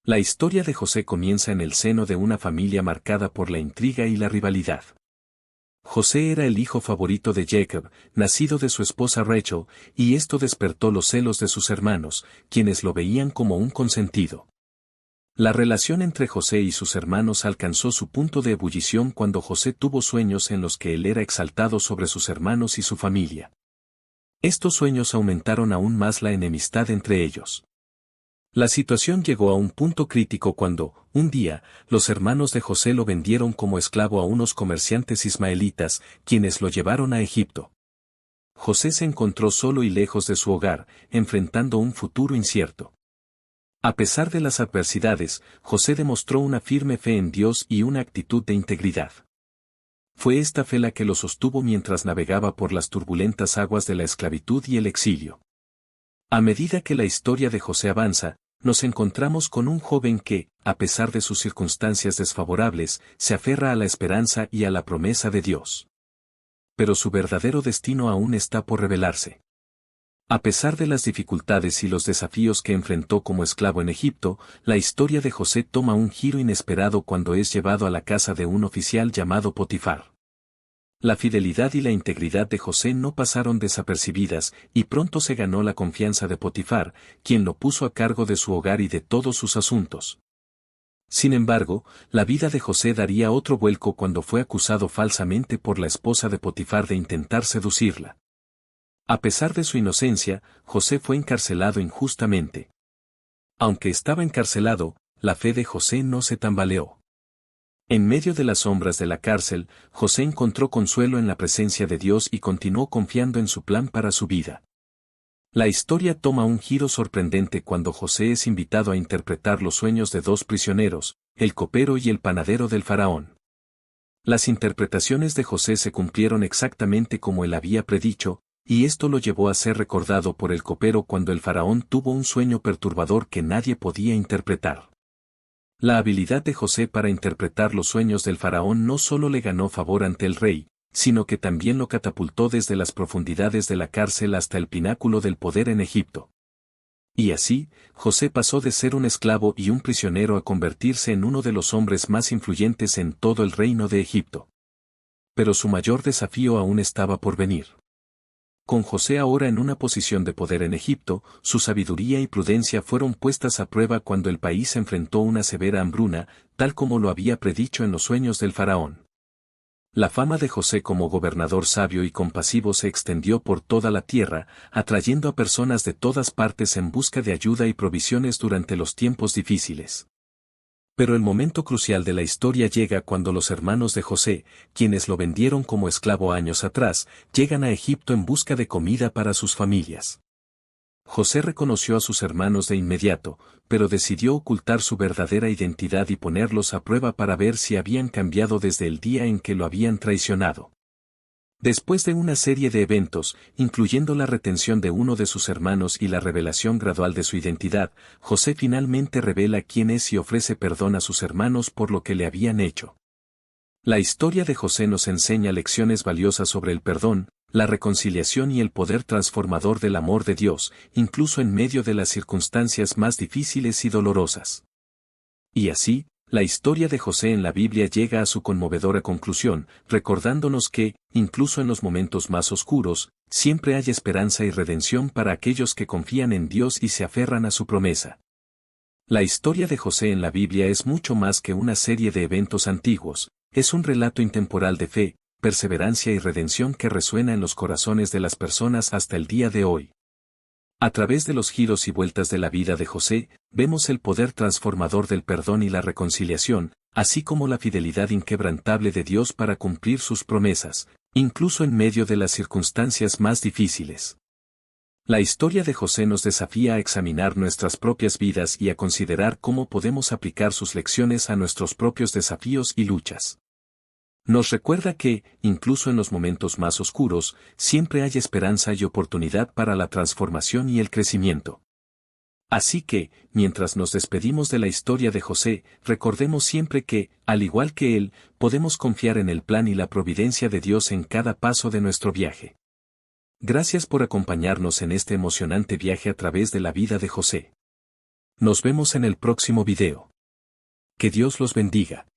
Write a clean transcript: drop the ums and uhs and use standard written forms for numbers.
La historia de José comienza en el seno de una familia marcada por la intriga y la rivalidad. José era el hijo favorito de Jacob, nacido de su esposa Rachel, y esto despertó los celos de sus hermanos, quienes lo veían como un consentido. La relación entre José y sus hermanos alcanzó su punto de ebullición cuando José tuvo sueños en los que él era exaltado sobre sus hermanos y su familia. Estos sueños aumentaron aún más la enemistad entre ellos. La situación llegó a un punto crítico cuando, un día, los hermanos de José lo vendieron como esclavo a unos comerciantes ismaelitas, quienes lo llevaron a Egipto. José se encontró solo y lejos de su hogar, enfrentando un futuro incierto. A pesar de las adversidades, José demostró una firme fe en Dios y una actitud de integridad. Fue esta fe la que lo sostuvo mientras navegaba por las turbulentas aguas de la esclavitud y el exilio. A medida que la historia de José avanza, nos encontramos con un joven que, a pesar de sus circunstancias desfavorables, se aferra a la esperanza y a la promesa de Dios. Pero su verdadero destino aún está por revelarse. A pesar de las dificultades y los desafíos que enfrentó como esclavo en Egipto, la historia de José toma un giro inesperado cuando es llevado a la casa de un oficial llamado Potifar. La fidelidad y la integridad de José no pasaron desapercibidas, y pronto se ganó la confianza de Potifar, quien lo puso a cargo de su hogar y de todos sus asuntos. Sin embargo, la vida de José daría otro vuelco cuando fue acusado falsamente por la esposa de Potifar de intentar seducirla. A pesar de su inocencia, José fue encarcelado injustamente. Aunque estaba encarcelado, la fe de José no se tambaleó. En medio de las sombras de la cárcel, José encontró consuelo en la presencia de Dios y continuó confiando en su plan para su vida. La historia toma un giro sorprendente cuando José es invitado a interpretar los sueños de dos prisioneros, el copero y el panadero del faraón. Las interpretaciones de José se cumplieron exactamente como él había predicho, y esto lo llevó a ser recordado por el copero cuando el faraón tuvo un sueño perturbador que nadie podía interpretar. La habilidad de José para interpretar los sueños del faraón no solo le ganó favor ante el rey, sino que también lo catapultó desde las profundidades de la cárcel hasta el pináculo del poder en Egipto. Y así, José pasó de ser un esclavo y un prisionero a convertirse en uno de los hombres más influyentes en todo el reino de Egipto. Pero su mayor desafío aún estaba por venir. Con José ahora en una posición de poder en Egipto, su sabiduría y prudencia fueron puestas a prueba cuando el país enfrentó una severa hambruna, tal como lo había predicho en los sueños del faraón. La fama de José como gobernador sabio y compasivo se extendió por toda la tierra, atrayendo a personas de todas partes en busca de ayuda y provisiones durante los tiempos difíciles. Pero el momento crucial de la historia llega cuando los hermanos de José, quienes lo vendieron como esclavo años atrás, llegan a Egipto en busca de comida para sus familias. José reconoció a sus hermanos de inmediato, pero decidió ocultar su verdadera identidad y ponerlos a prueba para ver si habían cambiado desde el día en que lo habían traicionado. Después de una serie de eventos, incluyendo la retención de uno de sus hermanos y la revelación gradual de su identidad, José finalmente revela quién es y ofrece perdón a sus hermanos por lo que le habían hecho. La historia de José nos enseña lecciones valiosas sobre el perdón, la reconciliación y el poder transformador del amor de Dios, incluso en medio de las circunstancias más difíciles y dolorosas. Y así, la historia de José en la Biblia llega a su conmovedora conclusión, recordándonos que, incluso en los momentos más oscuros, siempre hay esperanza y redención para aquellos que confían en Dios y se aferran a su promesa. La historia de José en la Biblia es mucho más que una serie de eventos antiguos, es un relato intemporal de fe, perseverancia y redención que resuena en los corazones de las personas hasta el día de hoy. A través de los giros y vueltas de la vida de José, vemos el poder transformador del perdón y la reconciliación, así como la fidelidad inquebrantable de Dios para cumplir sus promesas, incluso en medio de las circunstancias más difíciles. La historia de José nos desafía a examinar nuestras propias vidas y a considerar cómo podemos aplicar sus lecciones a nuestros propios desafíos y luchas. Nos recuerda que, incluso en los momentos más oscuros, siempre hay esperanza y oportunidad para la transformación y el crecimiento. Así que, mientras nos despedimos de la historia de José, recordemos siempre que, al igual que él, podemos confiar en el plan y la providencia de Dios en cada paso de nuestro viaje. Gracias por acompañarnos en este emocionante viaje a través de la vida de José. Nos vemos en el próximo video. Que Dios los bendiga.